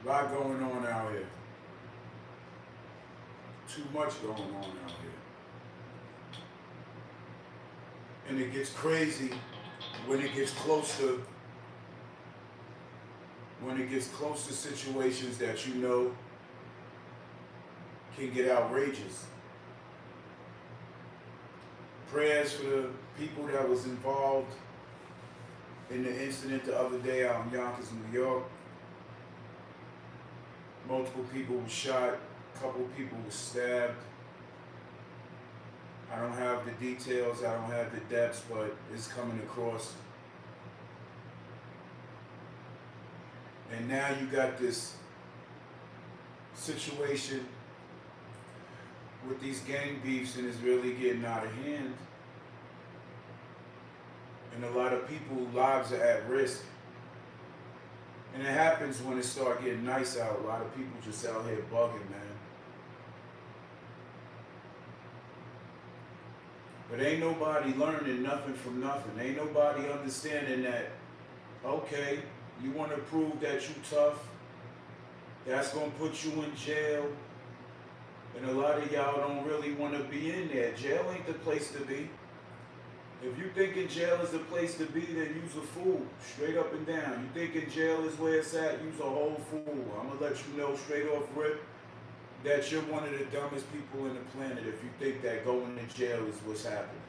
A lot going on out here. Too much going on out here. And it gets crazy when it gets close to situations that you know can get outrageous. Prayers for the people that was involved in the incident the other day out in Yonkers, New York. Multiple people were shot, a couple of people were stabbed. I don't have the details, I don't have the depths, but it's coming across. And now you got this situation with these gang beefs, and it's really getting out of hand. And a lot of people's lives are at risk. And it happens when it start getting nice out. A lot of people just out here bugging, man. But ain't nobody learning nothing from nothing. Ain't nobody understanding that, okay, you want to prove that you tough, that's going to put you in jail. And a lot of y'all don't really want to be in there. Jail ain't the place to be. If you thinking jail is the place to be, then you's a fool, straight up and down. You thinking jail is where it's at, you's a whole fool. I'm going to let you know straight off rip that you're one of the dumbest people on the planet if you think that going to jail is what's happening.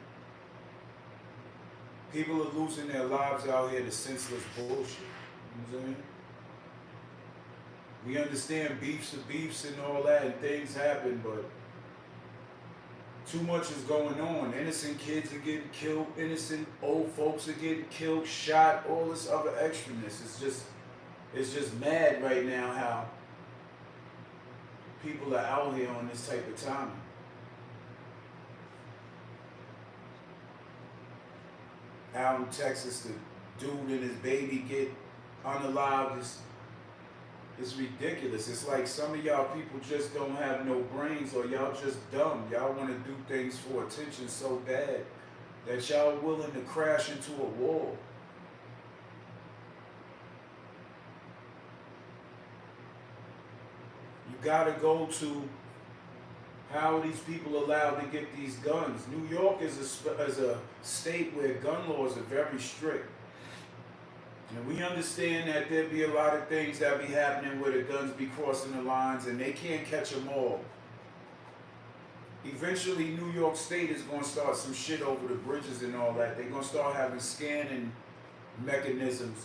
People are losing their lives out here to senseless bullshit. You know what I'm saying? We understand beefs are beefs and all that, and things happen, but too much is going on. Innocent kids are getting killed, innocent old folks are getting killed, shot, all this other extraness. It's just mad right now how people are out here on this type of timing. Out in Texas, the dude and his baby get unalived. It's ridiculous. It's like some of y'all people just don't have no brains, or y'all just dumb. Y'all want to do things for attention so bad that y'all willing to crash into a wall. You gotta go to how are these people allowed to get these guns. New York is a state where gun laws are very strict. And we understand that there be a lot of things that be happening where the guns be crossing the lines and they can't catch them all. Eventually, New York State is going to start some shit over the bridges and all that. They're going to start having scanning mechanisms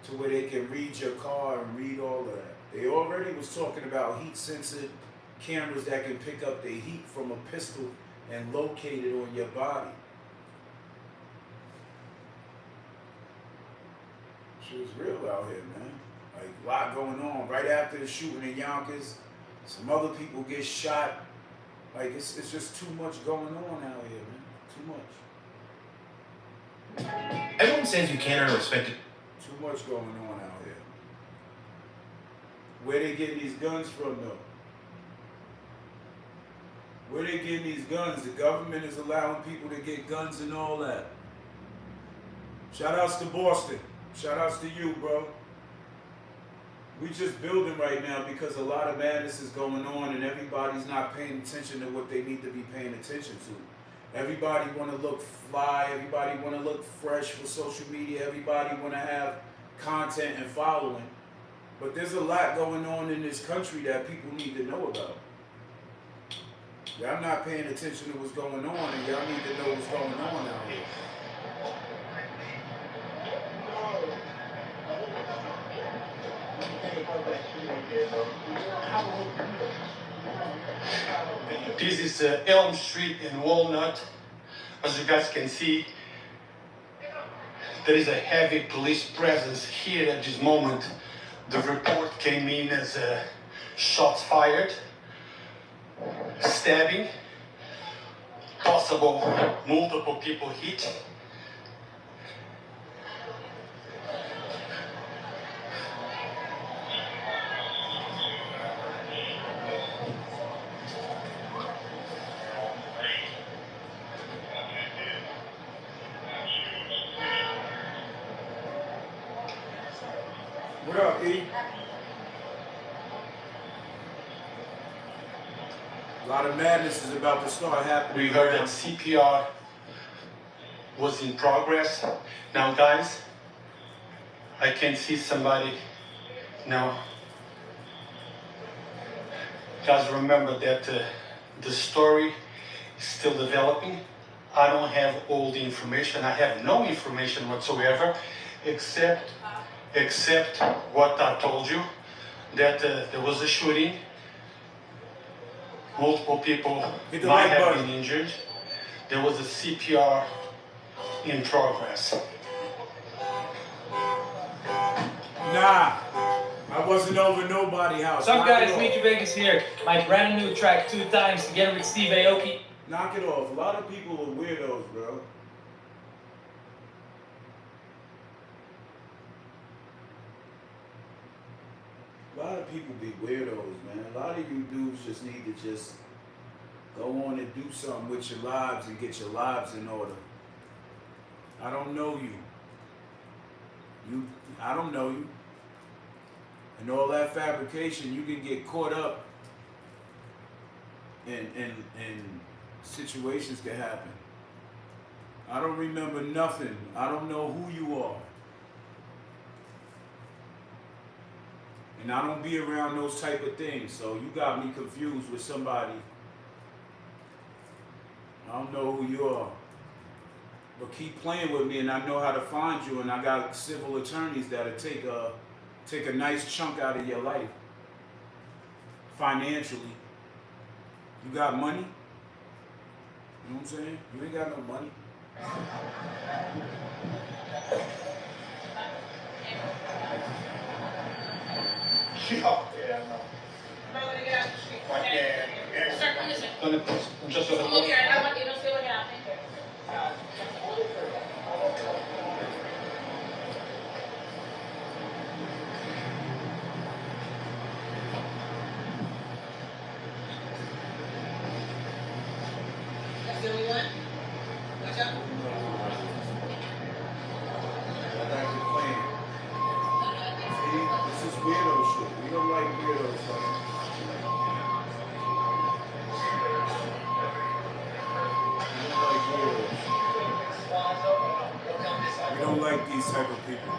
to where they can read your car and read all of that. They already was talking about heat-sensitive cameras that can pick up the heat from a pistol and locate it on your body. Shit is real out here, man. Like, a lot going on. Right after the shooting in Yonkers, some other people get shot. Like, it's just too much going on out here, man. Too much. Everyone says you can't earn respect. Too much going on out here. Where they getting these guns from, though? Where they getting these guns? The government is allowing people to get guns and all that. Shout outs to Boston. Shout outs to you, bro. We just building right now because a lot of madness is going on and everybody's not paying attention to what they need to be paying attention to. Everybody want to look fly. Everybody want to look fresh for social media. Everybody want to have content and following. But there's a lot going on in this country that people need to know about. Y'all not paying attention to what's going on, and y'all need to know what's going on out here. This is Elm Street in Walnut. As you guys can see, there is a heavy police presence here at this moment. The report came in as shots fired, stabbing, possible multiple people hit. What up, E? A lot of madness is about to start happening. We heard around. that CPR was in progress. Now, guys, I can see somebody now. Guys, remember that the story is still developing. I don't have all the information. I have no information whatsoever, except what I told you, that there was a shooting. Multiple people might have been injured. There was a CPR in progress. Nah, I wasn't over nobody's house. Some guys, Meet Vegas here. My brand new track, 2 Times, together with Steve Aoki. Knock it off. A lot of people are weirdos, bro. A lot of people be weirdos, man. A lot of you dudes just need to just go on and do something with your lives and get your lives in order. I don't know you. I don't know you. And all that fabrication, you can get caught up in situations can happen. I don't remember nothing. I don't know who you are. And I don't be around those type of things. So you got me confused with somebody. I don't know who you are. But keep playing with me and I know how to find you, and I got civil attorneys that'll take a nice chunk out of your life. Financially. You got money? You know what I'm saying? You ain't got no money. Weirdo shit. We don't like weirdos, son. We don't like these type of people.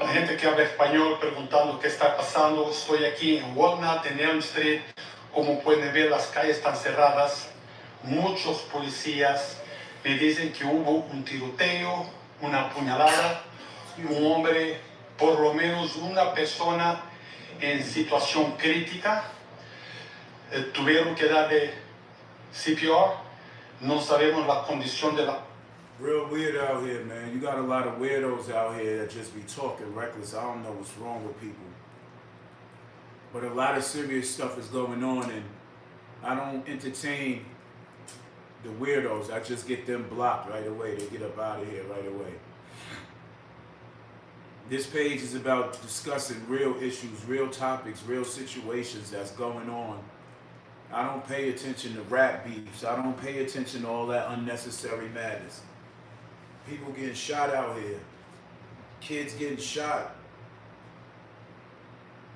La gente que habla español preguntando qué está pasando. Estoy aquí en Walnut, en Elm Street. Como pueden ver, las calles están cerradas. Muchos policías me dicen que hubo un tiroteo, una puñalada, un hombre, por lo menos una persona en situación crítica. Tuvieron que darle CPR. No sabemos la condición de la... Real weird out here, man. You got a lot of weirdos out here that just be talking reckless. I don't know what's wrong with people. But a lot of serious stuff is going on, and I don't entertain The weirdos, I just get them blocked right away. They get up out of here right away. This page is about discussing real issues, real topics, real situations that's going on. I don't pay attention to rap beefs. I don't pay attention to all that unnecessary madness. People getting shot out here. Kids getting shot.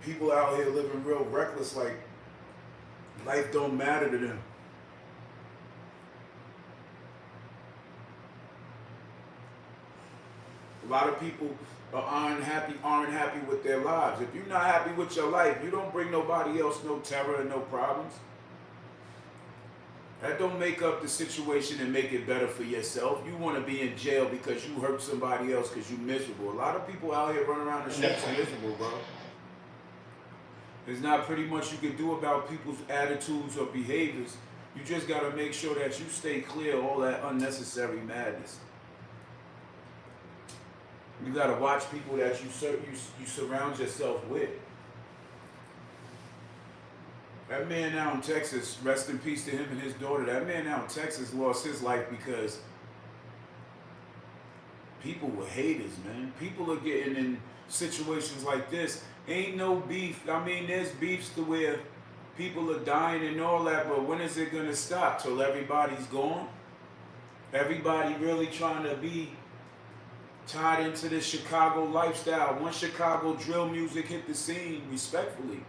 People out here living real reckless, like life don't matter to them. A lot of people aren't happy with their lives. If you're not happy with your life, you don't bring nobody else no terror and no problems. That don't make up the situation and make it better for yourself. You want to be in jail because you hurt somebody else because you're miserable. A lot of people out here running around the streets miserable, bro. There's not pretty much you can do about people's attitudes or behaviors. You just got to make sure that you stay clear of all that unnecessary madness. You got to watch people that you surround yourself with. That man out in Texas, rest in peace to him and his daughter, that man out in Texas lost his life because people were haters, man. People are getting in situations like this. Ain't no beef. I mean, there's beefs to where people are dying and all that, but when is it going to stop? Till everybody's gone? Everybody really trying to be tied into this Chicago lifestyle. Once Chicago drill music hit the scene, respectfully,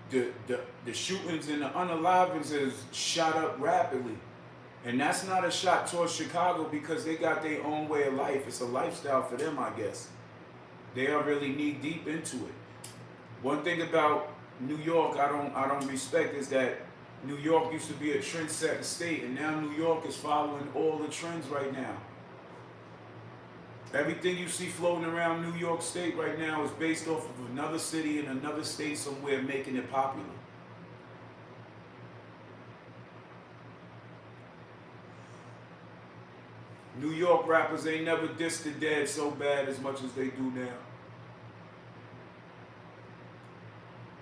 the shootings and the unalivings has shot up rapidly. And that's not a shot towards Chicago because they got their own way of life. It's a lifestyle for them, I guess. They are really knee deep into it. One thing about New York I don't respect is that New York used to be a trend-setting state, and now New York is following all the trends right now. Everything you see floating around New York State right now is based off of another city in another state somewhere making it popular. New York rappers ain't never dissed the dead so bad as much as they do now.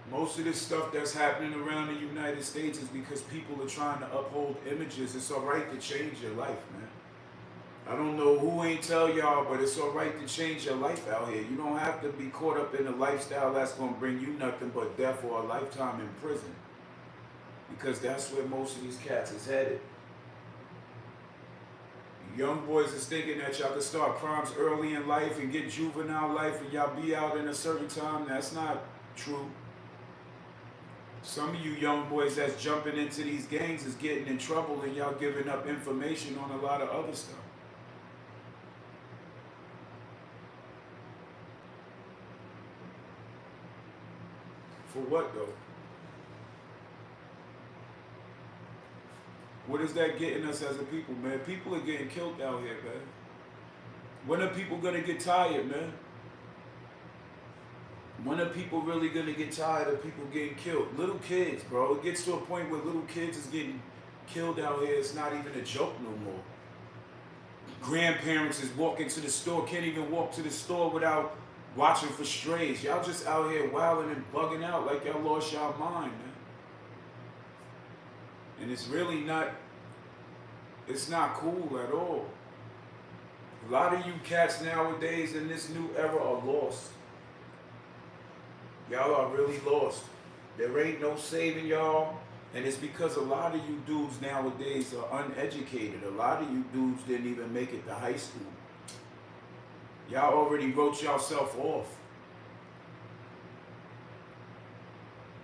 Most of this stuff that's happening around the United States is because people are trying to uphold images. It's all right to change your life, man. I don't know who ain't tell y'all, but it's all right to change your life out here. You don't have to be caught up in a lifestyle that's going to bring you nothing but death or a lifetime in prison. Because that's where most of these cats is headed. Young boys is thinking that y'all can start crimes early in life and get juvenile life and y'all be out in a certain time. That's not true. Some of you young boys that's jumping into these gangs is getting in trouble and y'all giving up information on a lot of other stuff. For what though? What is that getting us as a people, man? People are getting killed out here, man. When are people gonna get tired, man? When are people really gonna get tired of people getting killed? Little kids, bro. It gets to a point where little kids is getting killed out here. It's not even a joke no more. Grandparents is walking to the store, can't even walk to the store without watching for strays. Y'all just out here wilding and bugging out like y'all lost y'all mind, man. And it's really not, it's not cool at all. A lot of you cats nowadays in this new era are lost. Y'all are really lost. There ain't no saving y'all. And it's because a lot of you dudes nowadays are uneducated. A lot of you dudes didn't even make it to high school. Y'all already wrote yourself off.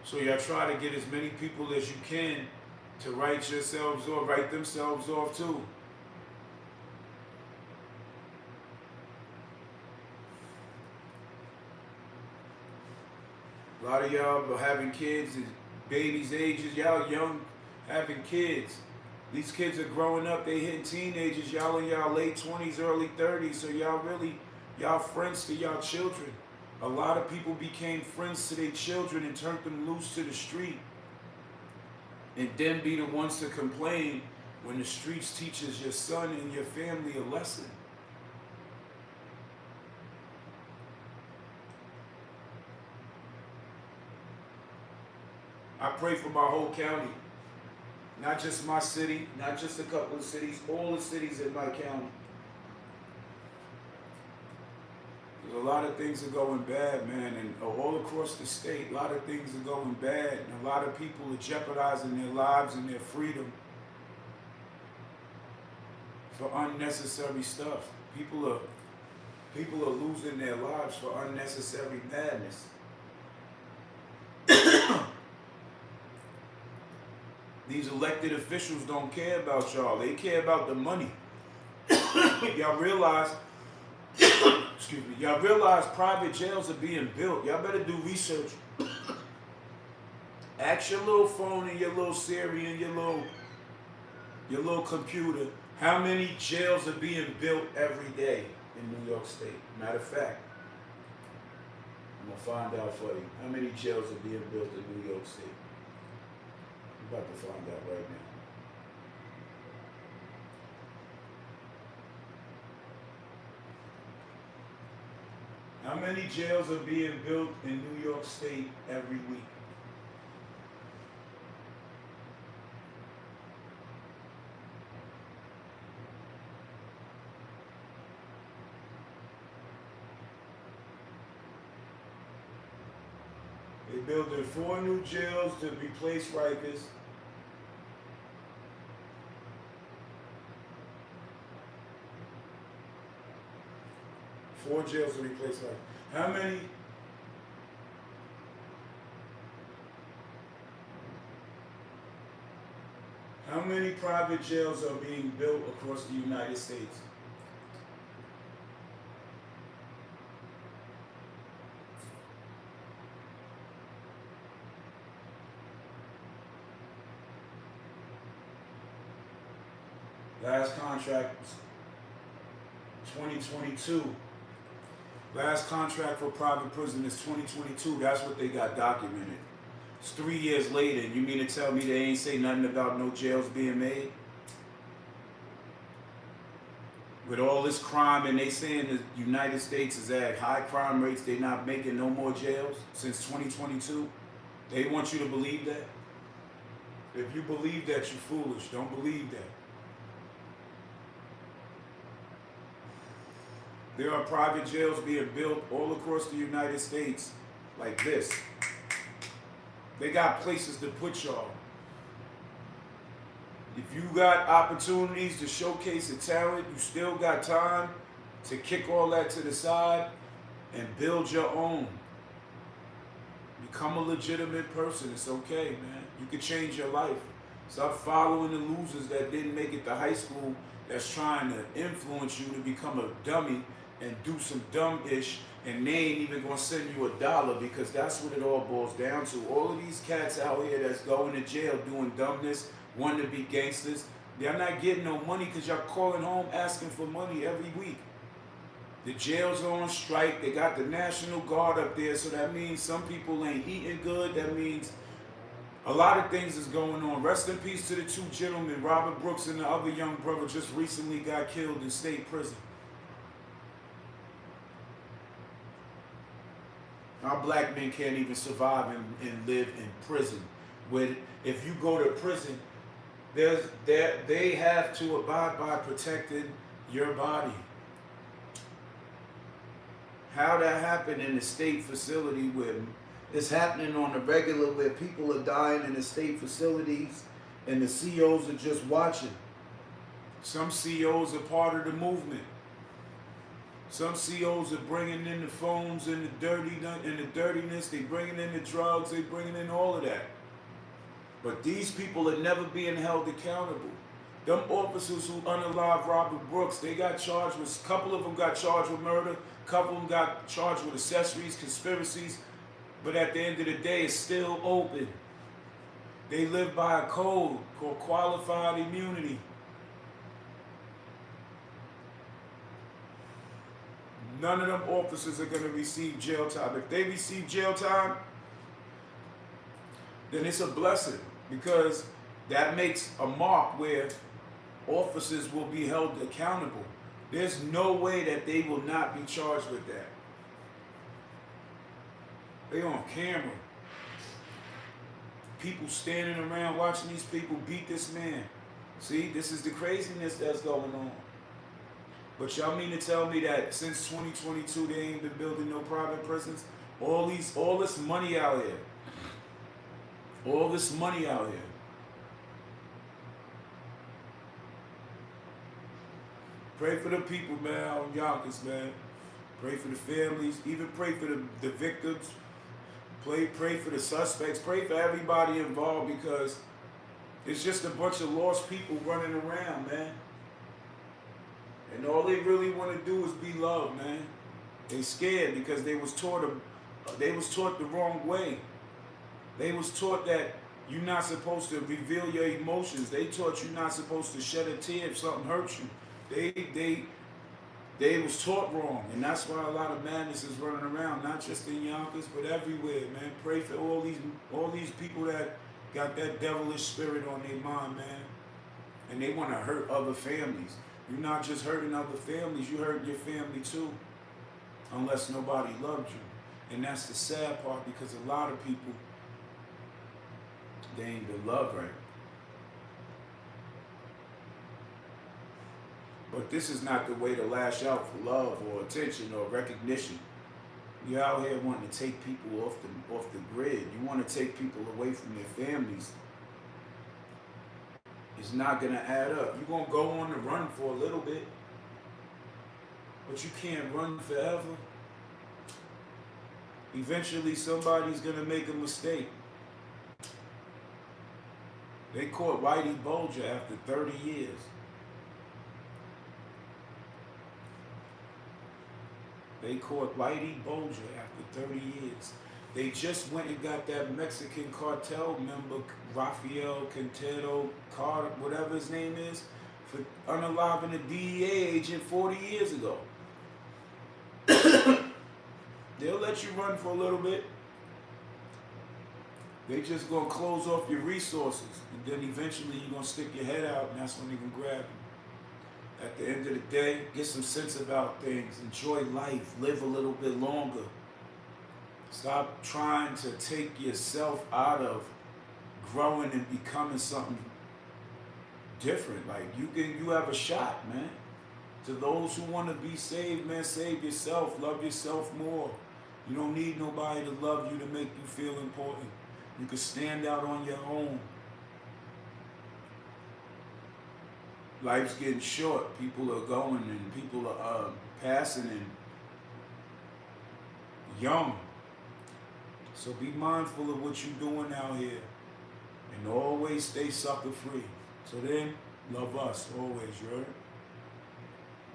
So y'all try to get as many people as you can to write yourselves off, write themselves off too. A lot of y'all are having kids, babies' ages, y'all young, having kids. These kids are growing up, they hitting teenagers, y'all in y'all late 20s, early 30s, so y'all friends to y'all children. A lot of people became friends to their children and turned them loose to the street. And then be the ones to complain when the streets teaches your son and your family a lesson. I pray for my whole county. Not just my city, not just a couple of cities, all the cities in my county. There's a lot of things are going bad, man, and all across the state, a lot of things are going bad, and a lot of people are jeopardizing their lives and their freedom for unnecessary stuff. People are losing their lives for unnecessary madness. These elected officials don't care about y'all. They care about the money. Y'all realize, excuse me, y'all realize private jails are being built. Y'all better do research. Ask your little phone and your little Siri and your little computer how many jails are being built every day in New York State. Matter of fact, I'm gonna find out for you how many jails are being built in New York State. I'm about to find out right now. How many jails are being built in New York State every week? They're building 4 new jails to replace Rikers. Four jails to replace Rikers. How many private jails are being built across the United States? Last contract, 2022. Last contract for private prison is 2022. That's what they got documented. It's 3 years later, and you mean to tell me they ain't say nothing about no jails being made? With all this crime, and they saying the United States is at high crime rates, they not making no more jails since 2022. They want you to believe that? If you believe that, you're foolish. Don't believe that. There are private jails being built all across the United States like this. They got places to put y'all. If you got opportunities to showcase a talent, you still got time to kick all that to the side and build your own. Become a legitimate person. It's okay, man. You can change your life. Stop following the losers that didn't make it to high school that's trying to influence you to become a dummy and do some dumb-ish, and they ain't even gonna send you $1 because that's what it all boils down to. All of these cats out here that's going to jail doing dumbness, wanting to be gangsters, they're not getting no money because y'all calling home asking for money every week. The jails are on strike. They got the National Guard up there, so that means some people ain't eating good. That means a lot of things is going on. Rest in peace to the 2 gentlemen. Robert Brooks and the other young brother just recently got killed in state prison. Our black men can't even survive and live in prison. If you go to prison, they have to abide by protecting your body. How that happened in the state facility where it's happening on the regular, where people are dying in the state facilities and the COs are just watching. Some COs are part of the movement. Some COs are bringing in the phones and the dirtiness. They bringing in the drugs. They bringing in all of that. But these people are never being held accountable. Them officers who unalived Robert Brooks, they got charged with, a couple of them got charged with murder, a couple of them got charged with accessories, conspiracies, but at the end of the day, it's still open. They live by a code called qualified immunity. None of them officers are going to receive jail time. If they receive jail time, then it's a blessing, because that makes a mark where officers will be held accountable. There's no way that they will not be charged with that. They on camera. people standing around watching these people beat this man. See, this is the craziness that's going on. But y'all mean to tell me that since 2022 they ain't been building no private prisons? All this money out here. All this money out here. Pray for the people, man, out in Yonkers, man. Pray for the families. Even pray for the victims. Pray for the suspects. Pray for everybody involved, because it's just a bunch of lost people running around, man. And all they really want to do is be loved, man. They scared because they was taught the wrong way. They was taught that you're not supposed to reveal your emotions. They taught you not supposed to shed a tear if something hurts you. They was taught wrong, and that's why a lot of madness is running around, not just in Yonkers, but everywhere, man. Pray for all these people that got that devilish spirit on their mind, man. And they want to hurt other families. You're not just hurting other families, you hurt your family too. Unless nobody loved you. And that's the sad part, because a lot of people, they ain't been loved right. But this is not the way to lash out for love or attention or recognition. You're out here wanting to take people off the grid. You want to take people away from their families. It's not going to add up. You're going to go on the run for a little bit, but you can't run forever. Eventually, somebody's going to make a mistake. They caught Whitey Bulger after 30 years. They caught Whitey Bulger after 30 years. They just went and got that Mexican cartel member, Rafael Quintero Carter, whatever his name is, for unaliving a DEA agent 40 years ago. They'll let you run for a little bit. They just gonna close off your resources, and then eventually you're gonna stick your head out, and that's when they're gonna grab you. At the end of the day, get some sense about things. Enjoy life. Live a little bit longer. Stop trying to take yourself out of growing and becoming something different. Like, you have a shot, man. To those who want to be saved, man, save yourself. Love yourself more. You don't need nobody to love you to make you feel important. You can stand out on your own. Life's getting short. People are going and people are passing and young. So be mindful of what you're doing out here. And always stay sucker free. So then, love us always, you heard?